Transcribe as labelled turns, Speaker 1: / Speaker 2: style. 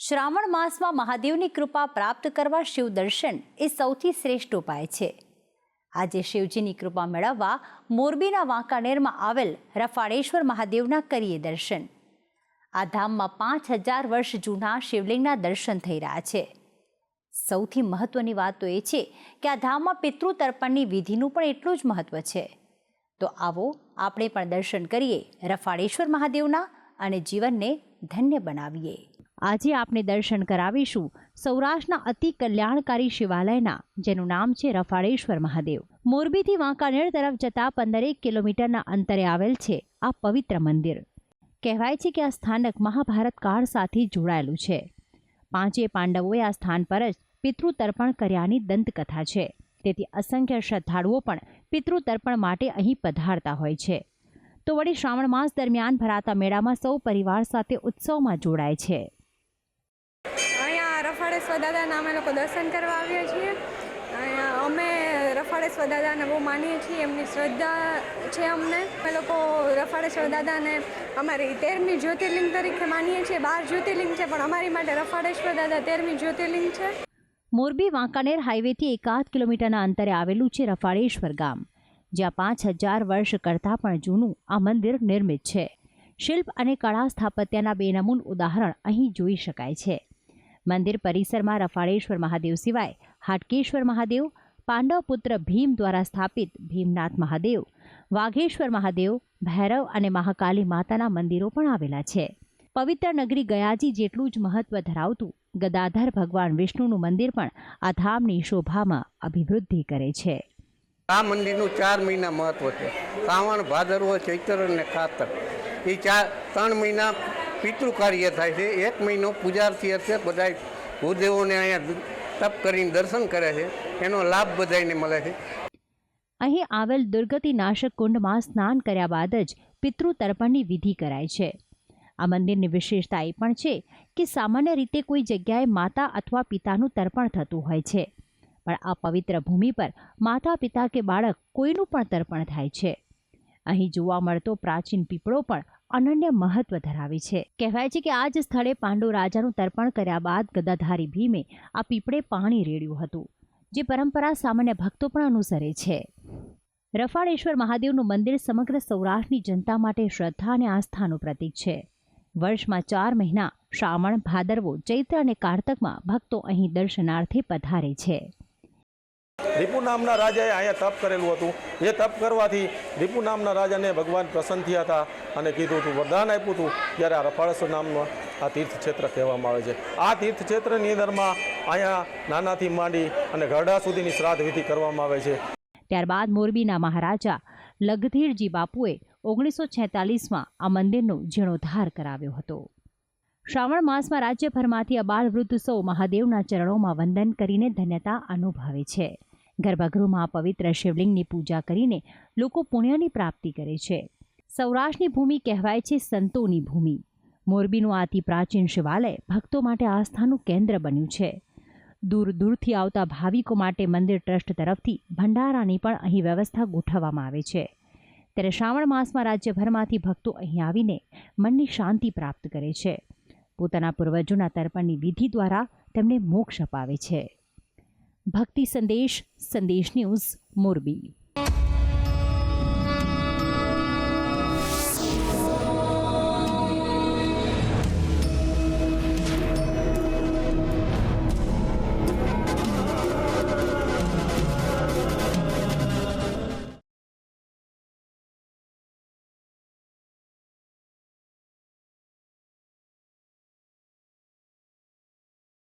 Speaker 1: શ્રાવણ માસમાં મહાદેવની કૃપા પ્રાપ્ત કરવા શિવ દર્શન એ સૌથી શ્રેષ્ઠ ઉપાય છે। આજે શિવજીની કૃપા મેળવવા મોરબીના વાંકાનેરમાં આવેલ રફાળેશ્વર મહાદેવના કરીએ દર્શન। આ ધામમાં 5000 વર્ષ જૂના શિવલિંગના દર્શન થઈ રહ્યા છે। સૌથી મહત્વની વાત તો એ છે કે આ ધામમાં પિતૃ તર્પણની વિધિનું પણ એટલું જ મહત્વ છે। તો આવો આપણે પણ દર્શન કરીએ રફાળેશ્વર મહાદેવના અને જીવનને ધન્ય બનાવીએ। આજે આપણે દર્શન કરાવીશું સૌરાષ્ટ્રના અતિ કલ્યાણકારી શિવાલયના, જેનું નામ છે રફાળેશ્વર મહાદેવ। મોરબીથી વાંકાનેર તરફ જતા 15 કિલોમીટરના અંતરે આવેલ છે આ પવિત્ર મંદિર। કહેવાય છે કે આ સ્થાનક મહાભારત કાળ સાથે જોડાયેલું છે। 5 પાંડવોએ આ સ્થાન પર જ પિતૃ તર્પણ કર્યાની દંતકથા છે। તેથી અસંખ્ય શ્રદ્ધાળુઓ પણ પિતૃ તર્પણ માટે અહીં પધારતા હોય છે। તો વળી શ્રાવણ માસ દરમિયાન ભરાતા મેળામાં સૌ પરિવાર સાથે ઉત્સવમાં જોડાય છે।
Speaker 2: અહીંયા રફાળેશ્વર દાદાના અમે લોકો દર્શન કરવા આવ્યા છીએ। અહીંયા અમે રફાળેશ્વર દાદાને બહુ માનીએ છીએ, એમની શ્રદ્ધા છે અમને। અમે લોકો રફાળેશ્વર દાદાને અમારી 13મી જ્યોતિર્લિંગ તરીકે માનીએ છીએ। 12 જ્યોતિર્લિંગ છે પણ અમારી માટે રફાળેશ્વર દાદા 13મી જ્યોતિર્લિંગ છે।
Speaker 1: મોરબી વાંકાનેર હાઈવેથી 1 કિલોમીટરના અંતરે આવેલું છે રફાળેશ્વર ગામ, જ્યાં 5000 વર્ષ કરતાં પણ જૂનું આ મંદિર નિર્મિત છે। શિલ્પ અને કળા સ્થાપત્યના બેનમૂન ઉદાહરણ અહીં જોઈ શકાય છે। મંદિર પરિસરમાં રફાળેશ્વર મહાદેવ સિવાય હાટકેશ્વર મહાદેવ, પાંડવ પુત્ર ભીમ દ્વારા સ્થાપિત ભીમનાથ મહાદેવ, વાઘેશ્વર મહાદેવ, ભૈરવ અને મહાકાલી માતાના મંદિરો પણ આવેલા છે। પવિત્ર નગરી ગયાજી જેટલું જ મહત્વ ધરાવતું ગદાધર ભગવાન વિષ્ણુનું મંદિર પણ આ ધામની શોભામાં અભિવૃદ્ધિ કરે છે।
Speaker 3: આ મંદિરનું 4 મહિના મહત્વ છે। શ્રાવણ, ભાદરવો, ચૈત્ર અને કારતક, એ 3 મહિના પિતૃ કાર્ય થાય છે। 1 મહિનો પૂજાર્થી અર્થે બધા ભૂદેવોને અહીંયા તપ કરીને દર્શન કરે છે, એનો લાભ બધાને મળે છે।
Speaker 1: અહીં આવેલ દુર્ગતિ નાશક કુંડમાં સ્નાન કર્યા બાદ જ પિતૃ તર્પણની વિધિ કરાય છે। આ મંદિરની વિશેષતા એ પણ છે કે સામાન્ય રીતે કોઈ જગ્યાએ માતા અથવા પિતાનું તર્પણ થતું હોય છે, પણ આ પવિત્ર ભૂમિ પર માતા, પિતા કે બાળક કોઈનું પણ તર્પણ થાય છે। અહીં જોવા મળતો પ્રાચીન પીપળો પણ અનન્ય મહત્વ ધરાવે છે। કહેવાય છે કે આ જ સ્થળે પાંડુ રાજાનું તર્પણ કર્યા બાદ ગદાધારી ભીમે આ પીપળે પાણી રેડ્યું હતું, જે પરંપરા સામાન્ય ભક્તો પણ અનુસરે છે। રફાળેશ્વર મહાદેવનું મંદિર સમગ્ર સૌરાષ્ટ્રની જનતા માટે શ્રદ્ધા અને આસ્થાનું પ્રતીક છે। વર્ષમાં 4 મહિના શ્રાવણ, ભાદરવો, ચૈત્ર અને કારતકમાં ભક્તો અહીં દર્શનાર્થે પધારે છે।
Speaker 4: રીપુ નામના રાજાએ અહીંયા તપ કરેલું હતું। એ તપ કરવાથી રીપુ નામના રાજાને ભગવાન પ્રસન્ન થયા હતા અને કીધું હતું, વરદાન આપ્યું હતું। ત્યારે આ રફાળેશ્વર નામનું આ તીર્થક્ષેત્ર કહેવામાં આવે છે। આ તીર્થક્ષેત્રની અંદરમાં અહીંયા નાનાથી માંડી અને ઘરડા સુધીની શ્રાદ્ધ વિધિ કરવામાં આવે છે।
Speaker 1: ત્યારબાદ મોરબીના મહારાજા લગધીરજી બાપુએ 1946માં આ મંદિરનો જીર્ણોદ્ધાર કરાવ્યો હતો। શ્રાવણ માસમાં રાજ્યભરમાંથી અબાલ વૃદ્ધ સૌ મહાદેવના ચરણોમાં વંદન કરીને ધન્યતા અનુભવે છે। ગર્ભગૃહમાં પવિત્ર શિવલિંગની પૂજા કરીને લોકો પુણ્યની પ્રાપ્તિ કરે છે। સૌરાષ્ટ્રની ભૂમિ કહેવાય છે સંતોની ભૂમિ। મોરબીનું અતિ પ્રાચીન શિવાલય ભક્તો માટે આસ્થાનું કેન્દ્ર બન્યું છે। દૂર દૂરથી આવતા ભાવિકો માટે મંદિર ટ્રસ્ટ તરફથી ભંડારાની પણ અહીં વ્યવસ્થા ગોઠવવામાં આવે છે। ત્યારે શ્રાવણ માસમાં રાજ્યભરમાંથી ભક્તો અહીં આવીને મનની શાંતિ પ્રાપ્ત કરે છે। પોતાના પૂર્વજોના તર્પણની વિધિ દ્વારા તેમને મોક્ષ અપાવે છે। ભક્તિ સંદેશ, સંદેશ ન્યૂઝ, મોરબી।